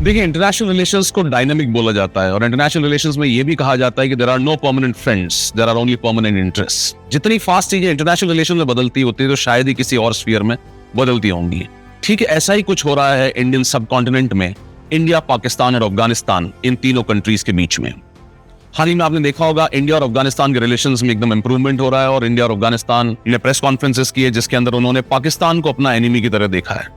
देखिए, international relations को dynamic बोला जाता है और इंटरनेशनल रिलेशंस में ये भी कहा जाता है कि there are no permanent friends, there are only permanent interest. जितनी फास्ट चीजें इंटरनेशनल रिलेशन में बदलती होती है तो शायद ही किसी और स्फीयर में बदलती होंगी। ठीक है, ऐसा ही कुछ हो रहा है इंडियन सब कॉन्टिनेंट में, इंडिया, पाकिस्तान और अफगानिस्तान, इन तीनों कंट्रीज के बीच में। हाल ही में आपने देखा होगा इंडिया और अफगानिस्तान के रिलेशंस में एकदम इंप्रूवमेंट हो रहा है और इंडिया और अफगानिस्तान ने प्रेस कॉन्फ्रेंसेस किए जिसके अंदर उन्होंने पाकिस्तान को अपना एनिमी की तरह देखा है,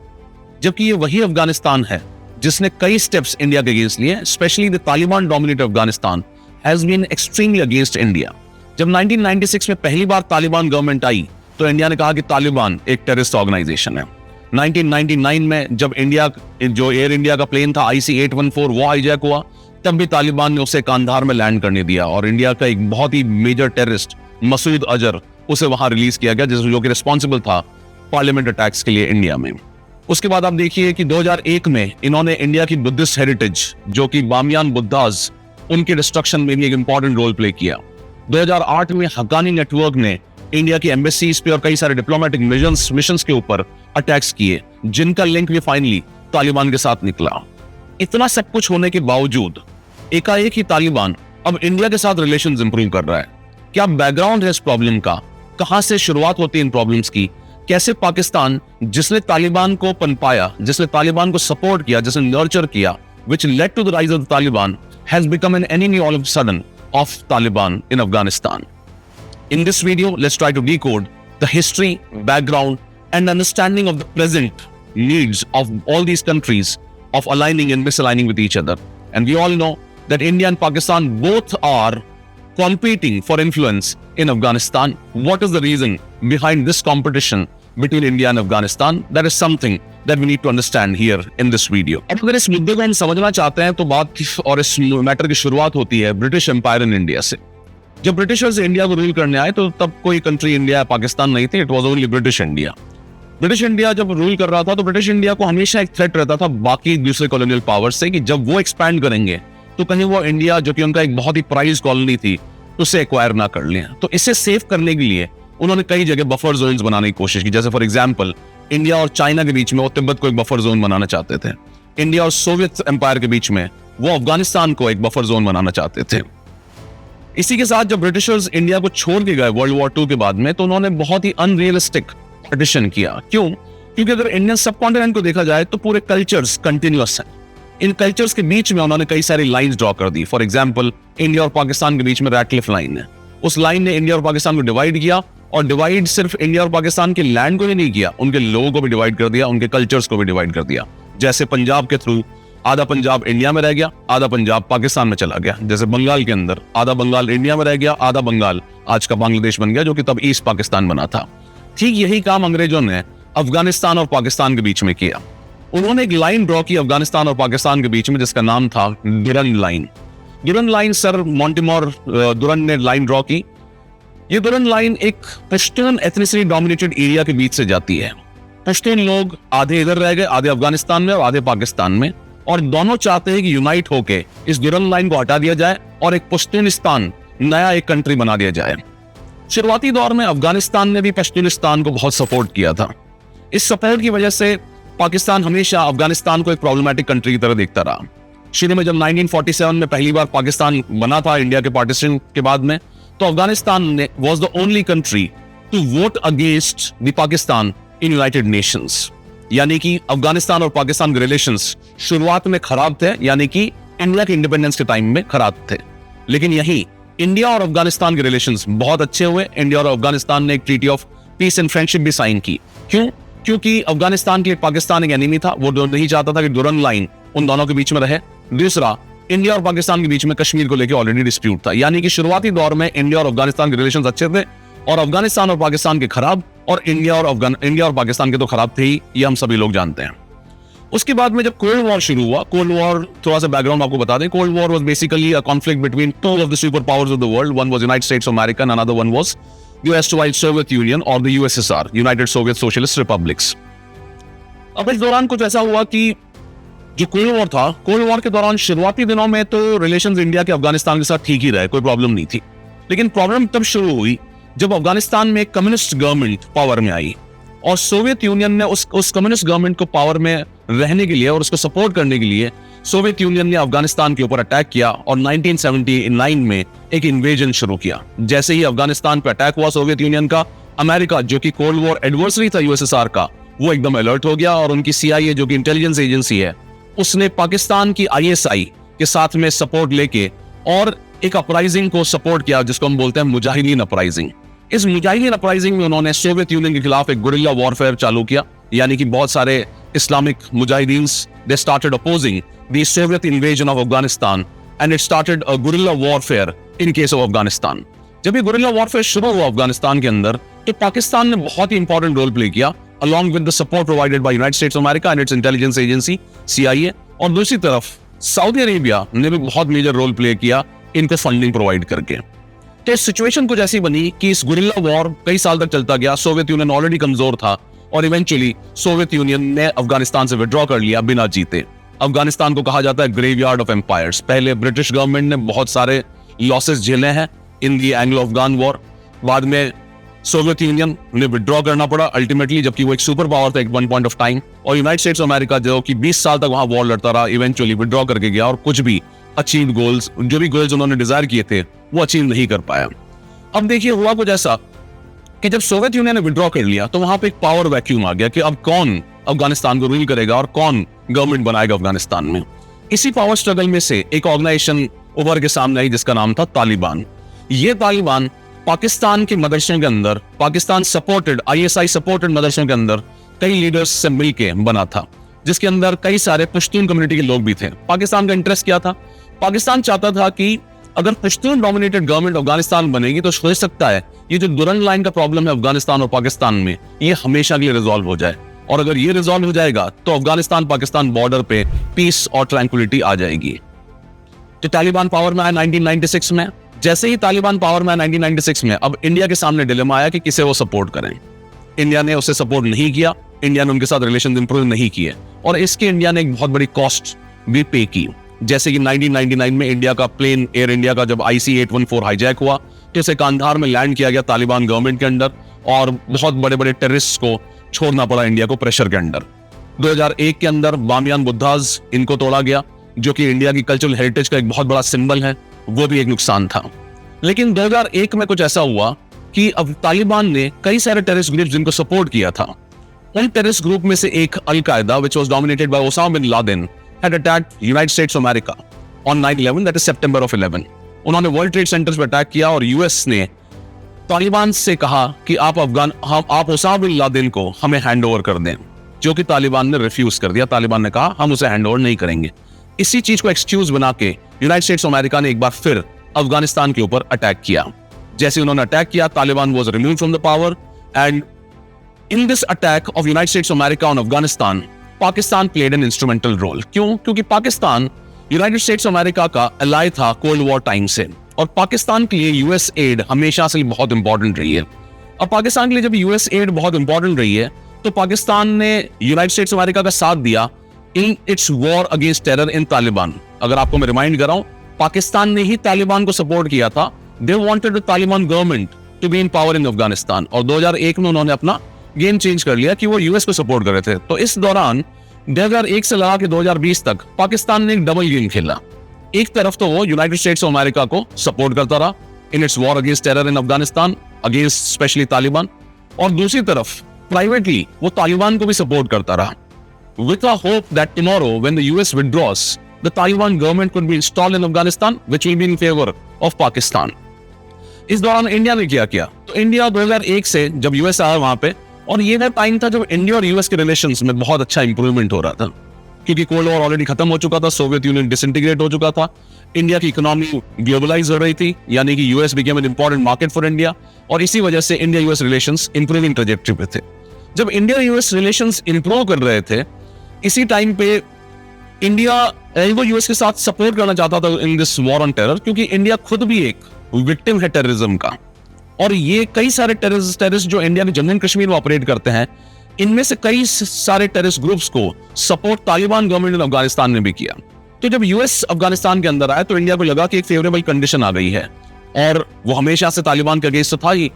जबकि ये वही अफगानिस्तान है जिसने कई स्टेप्स इंडिया के अगेंस्ट लिए। Specially the Taliban dominated Afghanistan has been extremely against India. जब 1996 में पहली बार तालिबान गवर्नमेंट आई तो इंडिया ने कहा कि तालिबान एक टेररिस्ट ऑर्गेनाइजेशन है। 1999 में जब इंडिया जो एयर इंडिया का प्लेन था IC-814 वो हाईजैक हुआ, तब भी तालिबान ने उसे कांधार में लैंड करने दिया और इंडिया का एक बहुत ही मेजर टेररिस्ट मसूद अजहर, उसे वहां रिलीज किया गया जो कि रिस्पॉन्सिबल था पार्लियामेंट अटैक्स के लिए इंडिया में। उसके बाद आप देखिए कि 2001 में इन्होंने इंडिया की बुद्धिस्ट हेरिटेज जो कि बामियान बुद्धाज, उनके डिस्ट्रक्शन में भी एक इंपॉर्टेंट रोल प्ले किया। 2008 में हक्कानी नेटवर्क ने इंडिया की एम्बेसीज पे और कई सारे डिप्लोमेटिक मिशंस के ऊपर अटैक्स किए जिनका लिंक भी फाइनली तालिबान के साथ निकला। इतना सब कुछ होने के बावजूद एकाएक ही तालिबान अब इंडिया के साथ रिलेशंस इंप्रूव कर रहा है। क्या बैकग्राउंड है इस प्रॉब्लम का, कहां से शुरुआत होती है इन प्रॉब्लम्स की, कैसे पाकिस्तान जिसने तालिबान को पनपाया, जिसने तालिबान को सपोर्ट किया, जिसने नर्चर किया, which led to the rise of the Taliban, has become an enemy all of a sudden of Taliban in Afghanistan. In this video, let's try to decode the history, background, and understanding of the present needs of all these countries of aligning and misaligning with each other. And we all know that India and Pakistan both are competing for influence in Afghanistan. What is the reason behind this competition between India and Afghanistan? That is something that we need to understand here in this video. अब अगर इस मुद्दे को हम समझना चाहते हैं तो बात और इस मैटर की शुरुआत होती है ब्रिटिश एम्पायर इन इंडिया से। जब ब्रिटिशर्स इंडिया को रूल करने आए तो तब कोई कंट्री इंडिया पाकिस्तान नहीं थे, it was only British India. British India जब रूल कर रहा था तो ब्रिटिश इंडिया को हमेशा एक थ्रेट रहता था बाकी दूसरे कॉलोनियल पावर से कि जब वो एक्सपैंड करेंगे तो कहीं वो इंडिया जो कि उनका एक बहुत ही प्राइज कॉलोनी थी उसे एक्वायर ना कर लें। तो इसे सेव करने के लिए उन्होंने कई जगह बफर जोन्स बनाने की कोशिश की। जैसे फॉर एग्जांपल इंडिया और चाइना के बीच में वो तिब्बत को एक बफर जोन बनाना चाहते थे। इंडिया और सोवियत एम्पायर के बीच में वो अफगानिस्तान को एक बफर जोन बनाना चाहते थे। इसी के साथ जब ब्रिटिशर्स इंडिया को छोड़ के गए वर्ल्ड वॉर 2 के बाद में तो उन्होंने बहुत ही अनरियलिस्टिक पार्टीशन किया। क्यों? क्योंकि अगर इंडियन सब कॉन्टिनेंट को देखा जाए तो पूरे कल्चर्स कंटिन्यूअस हैं। इन कल्चर्स के बीच में उन्होंने कई सारी लाइंस ड्रॉ कर दी। फॉर एग्जांपल इंडिया और पाकिस्तान के बीच में रैटक्लिफ लाइन है। उस लाइन ने इंडिया और पाकिस्तान को डिवाइड किया और डिवाइड सिर्फ इंडिया और पाकिस्तान के लैंड को ही नहीं किया, उनके लोगों को भी डिवाइड कर दिया, उनके कल्चर्स को भी डिवाइड कर दिया। जैसे पंजाब के थ्रू आधा पंजाब इंडिया में रह गया, आधा पंजाब पाकिस्तान में चला गया। जैसे बंगाल के अंदर आधा बंगाल इंडिया में रह गया, आधा बंगाल आज का बांग्लादेश बन गया जो कि तब ईस्ट पाकिस्तान बना था। ठीक यही काम अंग्रेजों ने अफगानिस्तान और पाकिस्तान के बीच में किया। उन्होंने एक लाइन ड्रॉ की अफगानिस्तान और पाकिस्तान के बीच में जिसका नाम था Durand line. Durand line sir मॉन्टिमोर Durand ने लाइन ड्रॉ की। ये डुरन लाइन एक पश्तून एथनिसिटी डोमिनेटेड एरिया के बीच से जाती है। पश्तून लोग आधे इधर रह गए, आधे अफगानिस्तान में और आधे पाकिस्तान में, और दोनों चाहते हैं कि यूनाइट होके इस डुरन लाइन को हटा दिया जाए और एक पश्तूनिस्तान नया एक कंट्री बना दिया जाए। शुरुआती दौर में अफगानिस्तान ने भी पश्तूनिस्तान को बहुत सपोर्ट किया था। इस सपोर्ट की वजह से पाकिस्तान हमेशा अफगानिस्तान को एक प्रॉब्लमैटिक कंट्री की तरह देखता रहा। शुरू में जब 1947 में पहली बार पाकिस्तान बना था इंडिया के पार्टीशन के बाद में, तो अफगानिस्तान ने was the only country to vote against the Pakistan in United Nations. यानी कि अफगानिस्तान और पाकिस्तान के रिलेशंस शुरुआत में खराब थे, यानी कि इंडिया के इंडिपेंडेंस के टाइम में खराब थे। लेकिन यही इंडिया और अफगानिस्तान के रिलेशंस बहुत अच्छे हुए। इंडिया और अफगानिस्तान ने एक treaty of peace and friendship भी साइन की। क्यों? क्योंकि अफगानिस्तान के लिए पाकिस्तान एक एनिमी था, वो नहीं चाहता था कि डुरन लाइन उन दोनों के बीच में रहे। दूसरा, इंडिया और पाकिस्तान के बीच में कश्मीर को लेकर ऑलरेडी डिस्प्यूट था। यानी कि शुरुआती दौर में इंडिया और अफगानिस्तान के रिलेशंस अच्छे थे और अफगानिस्तान और पाकिस्तान के खराब, और इंडिया और पाकिस्तान के तो खराब थे ही, ये हम सभी लोग जानते हैं। उसके बाद में जब कोल्ड वॉर शुरू हुआ, कोल्ड वॉर थोड़ा सा बैकग्राउंड आपको बता दें, cold war was basically a conflict between two of the super powers of the world. One was United States of America and another one was US to Soviet Union or the USSR, United Soviet Socialist Republics. अब इस दौरान कुछ ऐसा हुआ कि जो cold war था, cold war के दौरान शुरुआती दिनों में तो रिलेशंस इंडिया के अफगानिस्तान के साथ ठीक ही रहे, कोई प्रॉब्लम नहीं थी। लेकिन प्रॉब्लम तब शुरू हुई जब अफगानिस्तान में कम्युनिस्ट गवर्नमेंट पावर में आई और सोवियत यूनियन ने उस कम्युनिस्ट गवर्नमेंट को पावर में रहने के लिए और उसको सपोर्ट करने के लिए सोवियत यूनियन ने अफगानिस्तान के ऊपर अटैक किया और 1979 में एक इन्वेजन शुरू किया। जैसे ही अफगानिस्तान पर अटैक हुआ सोवियत यूनियन का, अमेरिका जो कि कोल्ड वॉर एडवर्सरी था यूएसएसआर का, वो एकदम अलर्ट हो गया और उनकी CIA जो कि इंटेलिजेंस एजेंसी है, उसने पाकिस्तान की ISI के साथ में सपोर्ट लेके और एक अपराइजिंग को सपोर्ट किया जिसको हम बोलते हैं मुजाहिदीन अपराइजिंग। इस मुजाहिदीन अपराइजिंग में उन्होंने सोवियत यूनियन के खिलाफ एक गुरिल्ला वॉरफेयर चालू किया, यानी कि बहुत सारे इस्लामिक मुजाहिदीन्स they started opposing the Soviet invasion of Afghanistan and it started a guerrilla warfare in case of Afghanistan. जब ये गुरिल्ला वॉरफेयर शुरू हुआ अफगानिस्तान के अंदर, तो पाकिस्तान ने बहुत ही इंपॉर्टेंट रोल प्ले किया along with the support provided by United States of America and its intelligence agency CIA। और दूसरी तरफ सऊदी अरेबिया ने भी बहुत मेजर रोल प्ले किया इनको फंडिंग प्रोवाइड करके। तो इस सिचुएशन कुछ ऐसी बनी कि इस गुरिल्ला वॉर कई साल तक चलता गया। सोवियत यूनियन ऑलरेडी कमजोर था और इवेंचुअली सोवियत यूनियन ने अफगानिस्तान से विड्रॉ कर लिया बिना जीते। अफगानिस्तान को कहा जाता है ग्रेवयार्ड ऑफ एम्पायर्स। पहले ब्रिटिश गवर्नमेंट ने बहुत सारे लॉसेस झेले हैं इन दी एंग्लो अफगान वॉर, बाद में सोवियत यूनियन ने विड्रॉ करना पड़ा अल्टीमेटली, जबकि वो एक सुपर पावर था एक वन पॉइंट ऑफ टाइम, और यूनाइटेड स्टेट्स ऑफ अमेरिका जो कि 20 साल तक वहां वॉर लड़ता रहा, इवेंचुअली विड्रॉ करके गया और कुछ भी अचीव गोल्स, जो भी गोल्स उन्होंने डिजायर किए थे, वो अचीव नहीं कर पाया। अब देखिए हुआ कुछ ऐसा कि जब सोवियत यूनियन ने विड्रॉ कर लिया तो वहां पे एक पावर वैक्यूम आ गया कि अब कौन अफगानिस्तान को रूल करेगा और कौन गवर्नमेंट बनाएगा अफगानिस्तान में। इसी पावर स्ट्रगल में से एक ऑर्गेनाइजेशन उभर के सामने आई जिसका नाम था तालिबान। ये तालिबान पाकिस्तान के मदरसों के अंदर, पाकिस्तान सपोर्टेड ISI सपोर्टेड मदरसों के अंदर कई लीडर्स से मिलके बना था, जिसके अंदर कई सारे पश्तून कम्युनिटी के लोग भी थे। पाकिस्तान का इंटरेस्ट क्या था? पाकिस्तान चाहता था कि अगर पश्तून डोमिनेटेड गवर्नमेंट अफगानिस्तान बनेगी तो हो सकता है ये जो दुरन लाइन का प्रॉब्लम है अफगानिस्तान और पाकिस्तान में, ये हमेशा के लिए रिजॉल्व हो जाए। और अगर ये रिजॉल्व हो जाएगा तो अफगानिस्तान पाकिस्तान बॉर्डर पे पीस और ट्रैंक्विलिटी आ जाएगी। तो तालिबान पावर में आया 1996 में। जैसे ही तालिबान पावर में आया 1996 में, अब इंडिया के सामने डिलेमा आया कि किसे वो सपोर्ट करें। इंडिया ने उसे सपोर्ट नहीं किया, इंडिया ने उनके साथ रिलेशन इंप्रूव नहीं किए और इसके इंडिया ने एक बहुत बड़ी कॉस्ट भी पे की। जैसे कि 1999 में इंडिया का प्लेन एयर इंडिया का जब IC-814 हाईजैक हुआ तो इसे कांधार में लैंड किया गया तालिबान गवर्नमेंट के अंडर और बहुत बड़े बड़े टेररिस्ट को छोड़ना पड़ा इंडिया को प्रेशर के अंडर। 2001 के अंदर बामियान बुद्धाज इनको तोड़ा गया जो कि इंडिया की कल्चरल हेरिटेज का एक बहुत बड़ा सिंबल है, वो भी एक नुकसान था। लेकिन 2001 में कुछ ऐसा हुआ कि अब तालिबान ने कई सारे टेररिस्ट ग्रुप जिनको सपोर्ट किया था, उन टेररिस्ट ग्रुप में से एक al Qaeda which was dominated by Osama bin Laden had attacked United States of America on 9/11, that is September of 11। उन्होंने वर्ल्ड ट्रेड सेंटर्स पर अटैक किया और यूएस ने तालिबान से कहा कि आप ओसामा बिन लादेन को हमें हैंड ओवर कर दें, जो कि तालिबान ने रिफ्यूज कर दिया। तालिबान ने कहा हम उसे हैंड ओवर नहीं करेंगे। इसी चीज को एक्सक्यूज बना के यूनाइटेड स्टेट्स ऑफ अमेरिका ने एक बार फिर अफगानिस्तान के ऊपर अटैक किया। जैसे उन्होंने अटैक किया, Taliban was removed from the power and in this attack of United States of America on Afghanistan, Pakistan played an instrumental role. क्यों? क्योंकि Pakistan United States of America का अलाय था कोल्ड वॉर टाइम से और पाकिस्तान के लिए यूएस एड हमेशा से बहुत इंपॉर्टेंट रही है। अब पाकिस्तान के लिए जब यूएस एड बहुत इंपॉर्टेंट रही है तो पाकिस्तान ने यूनाइटेड स्टेट्स ऑफ अमेरिका का साथ दिया in its war against terror इन तालिबान। अगर आपको मैं रिमाइंड कराऊं, पाकिस्तान ने ही तालिबान को सपोर्ट किया था। They wanted the Taliban government to be in power in Afghanistan और 2001 में उन्होंने अपना गेम चेंज कर लिया कि वो यूएस को सपोर्ट कर रहे थे। तो इस दौरान 2001 से लगा के 2020 तक पाकिस्तान ने एक डबल गेम खेला। एक तरफ तो वो यूनाइटेड स्टेट्स ऑफ अमेरिका को सपोर्ट करता रहा in its war against terror in Afghanistan against specially Taliban, और दूसरी तरफ प्राइवेटली वो तालिबान को भी सपोर्ट करता रहा with a hope that tomorrow when the US withdraws the Taliban government could be installed in Afghanistan which will be in favor of Pakistan। इस दौरान इंडिया ने क्या किया? तो इंडिया 2001 से जब यूएस आया वहां पे, और ये वो टाइम था जब इंडिया और यूएस के रिलेशंस में बहुत अच्छा इंप्रूवमेंट हो रहा था क्योंकि कोल्ड वॉर ऑलरेडी खत्म हो चुका था, सोवियत यूनियन डिसइंटीग्रेट हो चुका था, इंडिया की इकोनॉमी ग्लोबलाइज हो रही थी, यानी कि US became an important market for India और इसी वजह से India US relations improving trajectory पे थे। जब इंडिया यूएस रिलेशंस इंप्रूव कर रहे थे, इसी टाइम पे इंडिया वो यूएस के साथ सपोर्ट करना चाहता था in this war on terror क्योंकि इंडिया खुद भी एक विक्टिम है टेररिज्म का, और ये कई सारे टेररिस्ट जो इंडिया ने जम्मू एंड कश्मीर में ऑपरेट करते हैं, इनमें से कई सारे टेररिस्ट ग्रुप्स को सपोर्ट तालिबान गवर्नमेंट ने अफगानिस्तान में भी किया। तो जब यूएस अफगानिस्तान के अंदर आया तो इंडिया को लगा कि एक फेवरेबल कंडीशन आ गई है और वो हमेशा से तालिबान के अगेंस्ट था ही।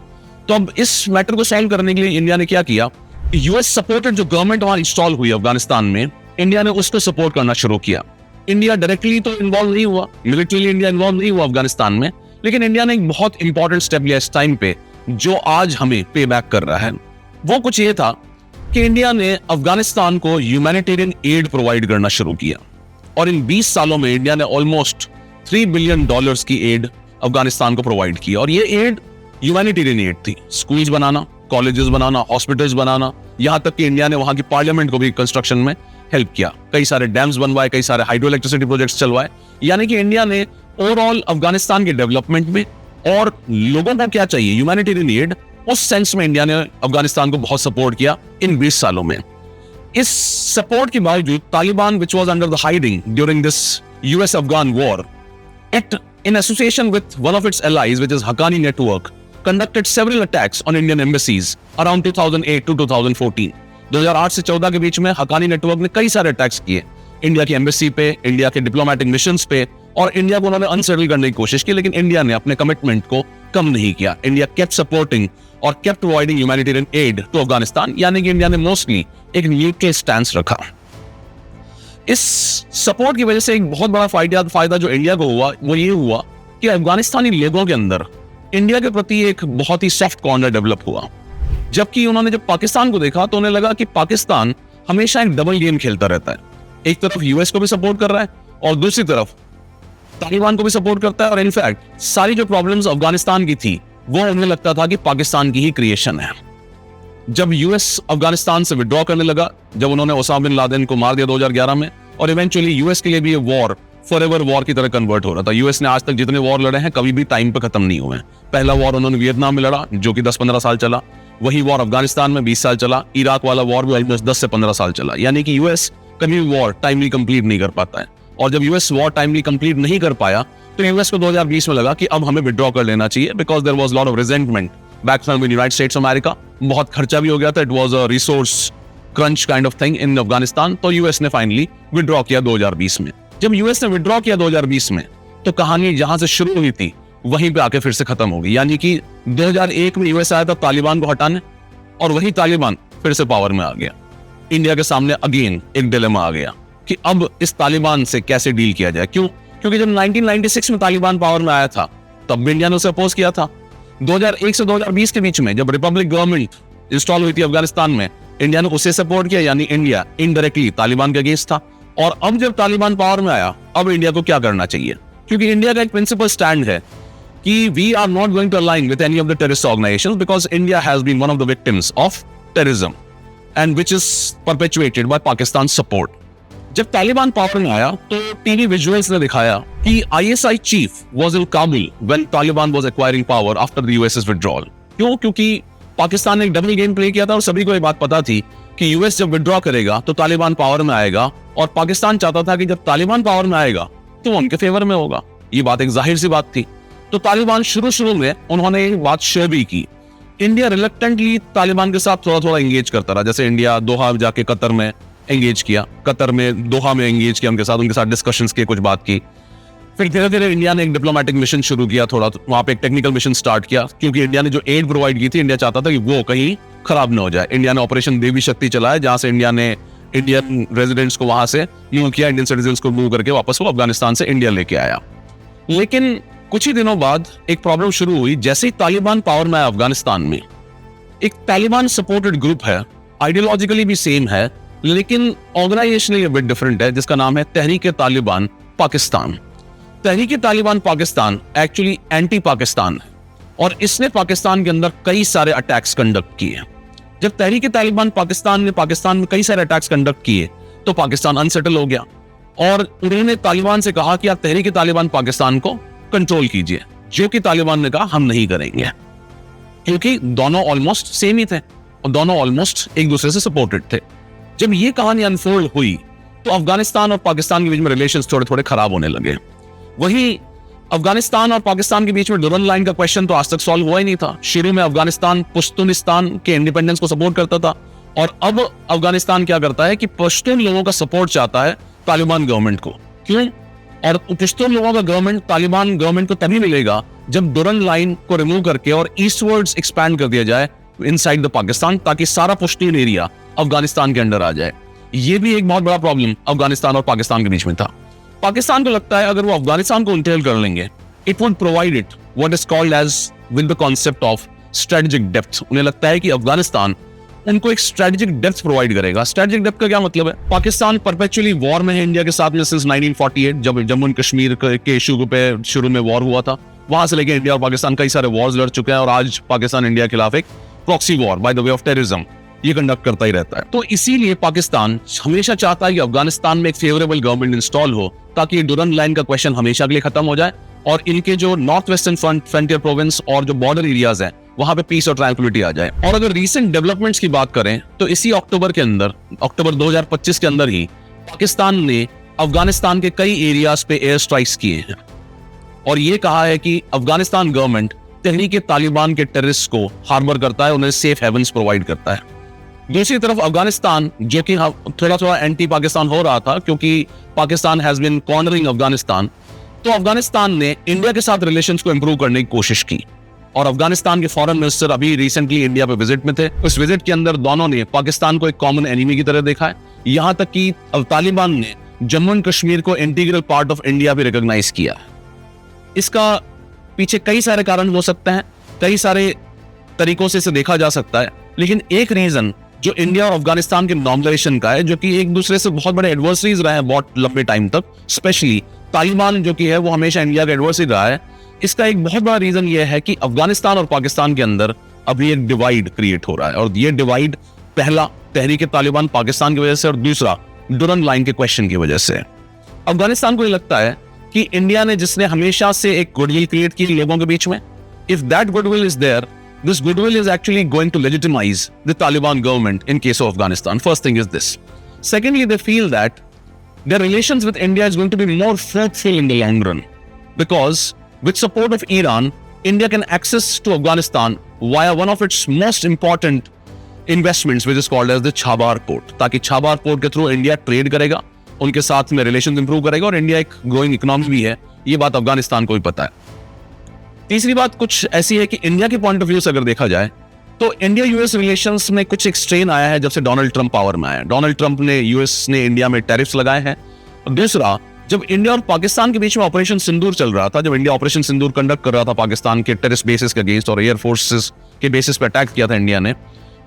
तो अब इस मैटर को सॉल्व करने के लिए इंडिया ने क्या किया, यूएस सपोर्टेड जो गवर्नमेंट वहां इंस्टॉल हुई अफगानिस्तान में, इंडिया ने उसको सपोर्ट करना शुरू किया। इंडिया डायरेक्टली तो इन्वॉल्व नहीं हुआ, मिलिट्रीली इंडिया इन्वॉल्व नहीं हुआ अफगानिस्तान में, लेकिन इंडिया ने एक बहुत इंपॉर्टेंट स्टेप लिया इस टाइम पे जो आज हमें पे बैक कर रहा है। वो कुछ ये था कि इंडिया ने अफगानिस्तान को ह्यूमैनिटेरियन एड प्रोवाइड करना शुरू किया और इन 20 सालों में इंडिया ने ऑलमोस्ट $3 बिलियन की एड अफगानिस्तान को प्रोवाइड की। और ये एड ह्यूमैनिटेरियन एड थी, स्कूल्स बनाना, कॉलेजेस बनाना, हॉस्पिटल्स बनाना, यहां तक कि इंडिया ने वहां की पार्लियामेंट को भी कंस्ट्रक्शन में हेल्प किया, कई सारे डैम्स बनवाए, कई सारे हाइड्रो इलेक्ट्रिसिटी प्रोजेक्ट्स चलवाए। यानी कि इंडिया ने ओवरऑल अफगानिस्तान के डेवलपमेंट में और लोगों को क्या चाहिए ह्यूमैनिटेरियन एड, उस सेंस में इंडिया ने अफगानिस्तान को बहुत सपोर्ट किया इन 20 सालों में। इस सपोर्ट के बावजूद Taliban which was under the hiding during this US Afghan war, it in association with one of its allies, which is Haqqani Network, conducted several attacks on Indian embassies around 2008 to 2014. 2008 से 14 के बीच में हक्कानी नेटवर्क ने कई सारे attacks किए India की embassy पे, इंडिया के डिप्लोमेटिक मिशंस पे, और इंडिया को उन्होंने अनसेटल करने की कोशिश की, लेकिन इंडिया ने अपने कमिटमेंट को कम नहीं किया। इंडिया केप्ट सपोर्टिंग और kept providing humanitarian aid to Afghanistan, यानी कि इंडिया ने मोस्टली एक न्यूट्रल स्टैंस रखा। इस सपोर्ट की वजह से एक बहुत बड़ा फायदा जो इंडिया को हुआ वो ये हुआ कि अफगानिस्तानी लोगों के अंदर इंडिया के प्रति एक बहुत ही सॉफ्ट कॉर्नर डेवलप हुआ। जबकि उन्होंने जब पाकिस्तान को देखा तो उन्हें लगा कि पाकिस्तान हमेशा एक डबल गेम खेलता रहता है, एक तरफ यूएस को भी सपोर्ट कर रहा है और दूसरी तरफ तालिबान को भी सपोर्ट करता है, और इनफैक्ट सारी जो प्रॉब्लम्स अफगानिस्तान की थी वो उन्हें लगता था कि पाकिस्तान की ही क्रिएशन है। जब यूएस अफगानिस्तान से विड्रॉ करने लगा, जब उन्होंने ओसामा बिन लादेन को मार दिया 2011 में, और इवेंचुअली यूएस के लिए भी ये वॉर फॉरएवर वॉर की तरह कन्वर्ट हो रहा था। यूएस ने आज तक जितने वॉर लड़े हैं कभी भी टाइम पे खत्म नहीं हुए। पहला वॉर उन्होंने वियतनाम में लड़ा जो कि 10-15 साल चला, वही वॉर अफगानिस्तान में 20 साल चला, इराक वाला वॉर भी ऑलमोस्ट 10 से 15 साल चला। यानी कि यूएस कभी वॉर टाइमली कंप्लीट नहीं कर पाता है, और जब यूएस वॉर टाइमली कंप्लीट नहीं कर पाया तो यूएस को 2020 में लगा कि अब हमें विड्रॉ कर लेना चाहिए, because there was lot of resentment back from United States America. बहुत खर्चा भी हो गया था, it was a resource crunch kind of thing in Afghanistan. तो यूएस ने फाइनली विड्रॉ किया 2020 में। जब यूएस ने विड्रॉ किया 2020 में तो कहानी जहां से शुरू हुई थी वहीं पे आके फिर से खत्म हो गई। यानी कि 2001 में यूएस आया था तालिबान को हटाने, और वही तालिबान फिर से पावर में आ गया। इंडिया के सामने अगेन एक डिलेमा आ गया कि अब इस तालिबान से कैसे डील किया जाए। क्यों? क्योंकि जब 1996 में तालिबान पावर में आया था तब भी इंडिया ने उसे अपोज किया था। 2001 से 2020 के बीच में जब रिपब्लिक गवर्नमेंट इंस्टॉल हुई थी अफगानिस्तान में, इंडिया ने उसे सपोर्ट किया, यानी इंडिया इनडायरेक्टली तालिबान के अगेंस्ट था। और अब जब तालिबान पावर में आया, अब इंडिया को क्या करना चाहिए? क्योंकि इंडिया का एक प्रिंसिपल स्टैंड है कि we are not going to align with any of the terrorist organisations because India has been one of the victims of terrorism and which is perpetuated by Pakistan support. जब Taliban power में आया तो TV visuals ने दिखाया कि ISI chief was in Kabul when Taliban was acquiring power after the USS withdrawal. क्यों? क्योंकि पाकिस्तान ने एक डबल गेम प्ले किया था और सभी को ये बात पता थी कि यूएस जब विड्रॉ करेगा तो तालिबान पावर में आएगा, और पाकिस्तान चाहता था कि जब तालिबान पावर में आएगा तो उनके फेवर में होगा। ये बात एक जाहिर सी बात थी। तो तालिबान शुरू में उन्होंने एक बात शेयर भी की। इंडिया रिलक्टेंटली तालिबान के साथ थोड़ा थोड़ा एंगेज करता रहा, जैसे इंडिया दोहा जाके कतर में एंगेज किया, कतर में दोहा में एंगेज किया, उनके साथ डिस्कशंस किए, कुछ बात की। फिर धीरे धीरे इंडिया ने एक डिप्लोमेटिक मिशन शुरू किया, थोड़ा वहां पे एक टेक्निकल मिशन स्टार्ट किया, क्योंकि इंडिया ने जो एड प्रोवाइड की थी इंडिया चाहता था कि वो कहीं खराब ना हो जाए। इंडिया ने ऑपरेशन देवी शक्ति चलाया, जहां से इंडिया ने इंडियन रेजिडेंट्स को वहां से मूव किया, इंडियन सिटीजन्स को मूव करके वापस वो अफगानिस्तान से इंडिया लेके आया। लेकिन कुछ ही दिनों बाद एक प्रॉब्लम शुरू हुई। जैसे ही तालिबान पावर में आया अफगानिस्तान में, एक तालिबान सपोर्टेड ग्रुप है, आइडियोलॉजिकली भी सेम है लेकिन ऑर्गेनाइजेशनली बिट डिफरेंट है, जिसका नाम है तहरीक-ए-तालिबान पाकिस्तान। तहरीक-ए-तालिबान पाकिस्तान एक्चुअली एंटी पाकिस्तान है और इसने पाकिस्तान के अंदर कई सारे अटैक्स कंडक्ट किए। जब तहरीक-ए-तालिबान पाकिस्तान ने पाकिस्तान में कई सारे अटैक्स कंडक्ट किए तो पाकिस्तान अनसेटल हो गया और उन्होंने तालिबान से कहा कि आप तहरीक-ए-तालिबान पाकिस्तान को कंट्रोल कीजिए, जो कि तालिबान ने कहा हम नहीं करेंगे, क्योंकि दोनों ऑलमोस्ट सेम ही थे और दोनों ऑलमोस्ट एक दूसरे से सपोर्टेड थे। जब ये कहानी अनफोल्ड हुई तो अफगानिस्तान और पाकिस्तान के बीच में रिलेशंस थोड़े थोड़े खराब होने लगे। वही अफगानिस्तान और पाकिस्तान के बीच में डुरन लाइन का क्वेश्चन तो आज तक सॉल्व हुआ ही नहीं था। शुरू में अफगानिस्तान पश्तूनिस्तान के इंडिपेंडेंस को सपोर्ट करता था और अब अफगानिस्तान क्या करता है कि पश्तून लोगों का सपोर्ट चाहता है तालिबान गवर्नमेंट को। क्यों? और पश्तून लोगों का गवर्नमेंट तालिबान गवर्नमेंट को तभी मिलेगा जब डुरन लाइन को रिमूव करके और ईस्टवर्ड्स एक्सपैंड कर दिया जाए इनसाइड द पाकिस्तान, ताकि सारा पश्तून एरिया अफगानिस्तान के अंडर आ जाए। ये भी एक बहुत बड़ा प्रॉब्लम अफगानिस्तान और पाकिस्तान के बीच में था। पाकिस्तान को लगता है अगर वो अफगानिस्तान को इंटेल कर लेंगे, it would provide it what is called as with the concept of strategic depth. उन्हें लगता है कि अफगानिस्तान उनको एक स्ट्रेटेजिक डेप्थ प्रोवाइड करेगा। स्ट्रेटेजिक डेप्थ का क्या मतलब है? पाकिस्तान परपेचुअली वॉर में है इंडिया के साथ में सिंस 1948, जब जम्मू एंड कश्मीर के इशू पे शुरू में वॉर हुआ था। वहां से लेके इंडिया और पाकिस्तान कई सारे वॉर्स लड़ चुके हैं और आज पाकिस्तान इंडिया के खिलाफ एक proxy war by the way of terrorism ये कंडक्ट करता ही रहता है। तो इसीलिए पाकिस्तान हमेशा चाहता है कि अफगानिस्तान में एक फेवरेबल गवर्नमेंट इंस्टॉल हो ताकि डुरन लाइन का क्वेश्चन हमेशा के लिए खत्म हो जाए और इनके जो नॉर्थ वेस्टर्न फ्रंटियर प्रोविंस और जो बॉर्डर एरियाज हैं वहां पे पीस और ट्रैंक्विलिटी आ जाए। और अगर रीसेंट डेवलपमेंट्स की बात करें तो इसी अक्टूबर के अंदर, अक्टूबर 2025 के अंदर ही पाकिस्तान ने अफगानिस्तान के कई एरियाज पे एयर स्ट्राइक्स किए हैं और ये कहा है कि अफगानिस्तान गवर्नमेंट तहरीक तालिबान के टेररिस्ट को हार्बर करता है, उन्हें सेफ हेवंस प्रोवाइड करता है। दूसरी तरफ अफगानिस्तान, जो कि थोड़ा एंटी पाकिस्तान हो रहा था क्योंकि Pakistan has been cornering Afghanistan, तो अफगानिस्तान ने इंडिया के साथ रिलेशंस को इंप्रूव करने की कोशिश की और अफगानिस्तान के फॉरेन मिनिस्टर अभी रिसेंटली इंडिया पे विजिट में थे। उस विजिट के अंदर दोनों ने पाकिस्तान को एक कॉमन एनिमी की तरह देखा है। यहां तक कि तालिबान ने जम्मू एंड कश्मीर को इंटीग्रल पार्ट ऑफ इंडिया भी रिकॉग्नाइज किया। इसका पीछे कई सारे कारण हो सकते हैं, कई सारे तरीकों से इसे देखा जा सकता है, लेकिन एक रीजन जो इंडिया और अफगानिस्तान के नॉर्मलाइजेशन का है, जो कि एक दूसरे से बहुत बड़े एडवर्सरीज रहे हैं बहुत लंबे टाइम तक, स्पेशली तालिबान जो कि है वो हमेशा इंडिया का एडवर्सरी रहा है। इसका एक बहुत बड़ा रीजन ये है कि अफगानिस्तान और पाकिस्तान के अंदर अभी एक डिवाइड क्रिएट हो रहा है और ये डिवाइड पहला तहरीक तालिबान पाकिस्तान की वजह से और दूसरा डुरन लाइन के क्वेश्चन की वजह से। अफगानिस्तान को ये लगता है कि इंडिया ने जिसने हमेशा से एक गुडविल क्रिएट की लोगों के बीच में, if that goodwill is there, this goodwill is actually going to legitimize the Taliban government in case of Afghanistan. First thing is this. Secondly, they feel that their relations with India is going to be more fruitful in the long run because with support of Iran, India can access to Afghanistan via one of its most important investments, which is called as the Chabahar port. ताकि Chabahar port के through India trade करेगा, उनके साथ में relations improve करेगा और India एक growing economy भी है, ये बात अफगानिस्तान को भी पता है। तीसरी बात कुछ ऐसी है कि इंडिया के पॉइंट ऑफ व्यू से अगर देखा जाए तो इंडिया यूएस रिलेशंस में कुछ एक स्ट्रेन आया है जब से डोनाल्ड ट्रंप पावर में आया। डोनाल्ड ट्रंप ने यूएस ने इंडिया में टैरिफ्स लगाए हैं। और दूसरा, जब इंडिया और पाकिस्तान के बीच में ऑपरेशन सिंदूर चल रहा था, जब इंडिया ऑपरेशन सिंदूर कंडक्ट कर रहा था पाकिस्तान के टेररिस्ट बेसिस के अगेंस्ट और एयर फोर्सेस के बेसिस पे अटैक किया था इंडिया ने,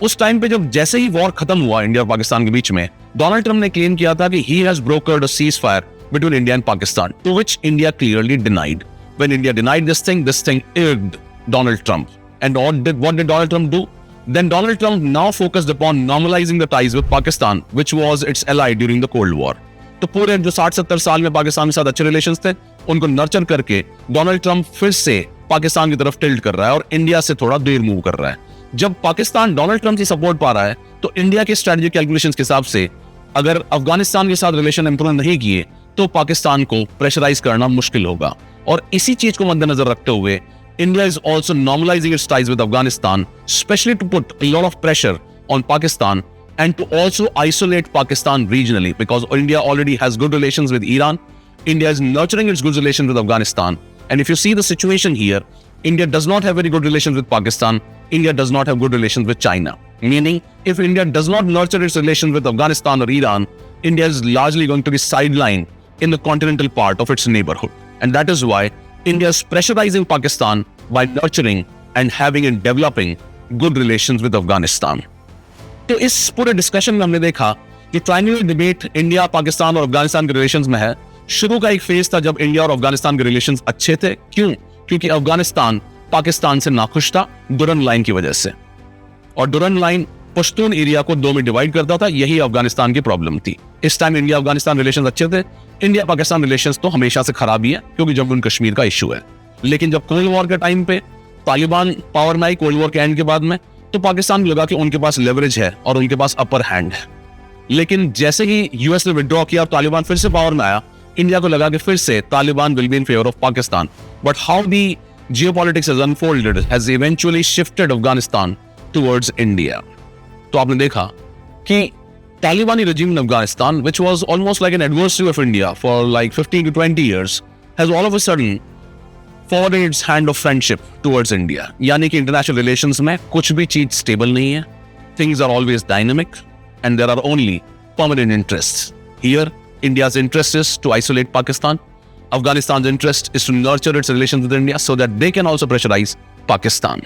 उस टाइम पे जब जैसे ही वॉर खत्म हुआ इंडिया और पाकिस्तान के बीच में, डोनाल्ड ट्रंप ने क्लेम किया था कि he has brokered a ceasefire between India and Pakistan, to which India clearly denied. When India denied this thing irked Donald Trump. And what did Donald Trump do? Then Donald Trump now focused upon normalizing the ties with Pakistan, which was its ally during the Cold War. तो पूरे जो 60-70 साल में पाकिस्तान के साथ अच्छे relations थे, उनको नर्चर करके डोनाल्ड ट्रंप फिर से पाकिस्तान की तरफ टिल्ट कर रहा है और इंडिया से थोड़ा दूर मूव कर रहा है। जब पाकिस्तान डोनाल्ड ट्रंप की सपोर्ट पा रहा है तो इंडिया के स्ट्रेटेजिक कैलकुलेशंस के हिसाब से अगर अफगानिस्तान के साथ रिलेशन इंप्रूव नहीं किए तो पाकिस्तान को प्रेशराइज करना मुश्किल होगा। और इसी चीज को मद्देनजर रखते हुए India is also normalising its ties with Afghanistan, especially to put a lot of pressure on Pakistan and to also isolate Pakistan regionally because India already has good relations with Iran. India is nurturing its good relations with Afghanistan. And if you see the situation here, India does not have very good relations with Pakistan. India does not have good relations with China. Meaning, if India does not nurture its relations with Afghanistan or Iran, India is largely going to be sidelined in the continental part of its neighborhood. And that is why India is pressurizing Pakistan by nurturing and having and developing good relations with Afghanistan. तो इस पूरे discussion में हमने देखा कि triangular debate India, Pakistan और अफगानिस्तान के relations में है। शुरू का एक फेज था जब इंडिया और अफगानिस्तान के रिलेशंस अच्छे थे। क्यों? क्योंकि अफगानिस्तान पाकिस्तान से नाखुश था डुरन लाइन की वजह से, और डुरन लाइन पश्तून एरिया को दो में डिवाइड करता था। यही अफगानिस्तान की प्रॉब्लम थी। इस टाइम इंडिया अफगानिस्तान रिलेशंस अच्छे थे। इंडिया पाकिस्तान रिलेशंस तो हमेशा से खराब ही है क्योंकि जम्मू एंड कश्मीर का इशू है। लेकिन जब कोल्ड वॉर के टाइम पे तालिबान पावर में आई, कोल्ड वॉर के एंड के बाद में, तो पाकिस्तान को लगा कि उनके पास लेवरेज है और उनके पास अपर हैंड है। लेकिन जैसे ही यूएस ने विड्रॉ किया, तालिबान फिर से पावर में आया, इंडिया को लगा कि फिर से Taliban will be in favour of Pakistan. But how the geopolitics has unfolded has eventually shifted Afghanistan towards India. तो आपने देखा कि तालिबानी regime in Afghanistan, which was almost like an adversary of India for like 15 to 20 years, has all of a sudden forwarded its hand of friendship towards India. यानी कि international relations में कुछ भी चीज stable नहीं है. Things are always dynamic and there are only permanent interests. Here, India's interest is to isolate Pakistan. Afghanistan's interest is to nurture its relations with India so that they can also pressurize Pakistan.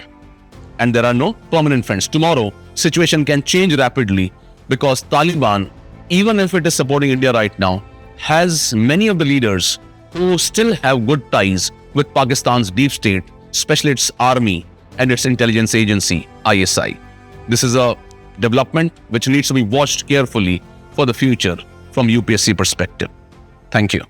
And there are no permanent friends. Tomorrow, situation can change rapidly because Taliban, even if it is supporting India right now, has many of the leaders who still have good ties with Pakistan's deep state, especially its army and its intelligence agency, ISI. This is a development which needs to be watched carefully for the future from UPSC perspective. Thank you.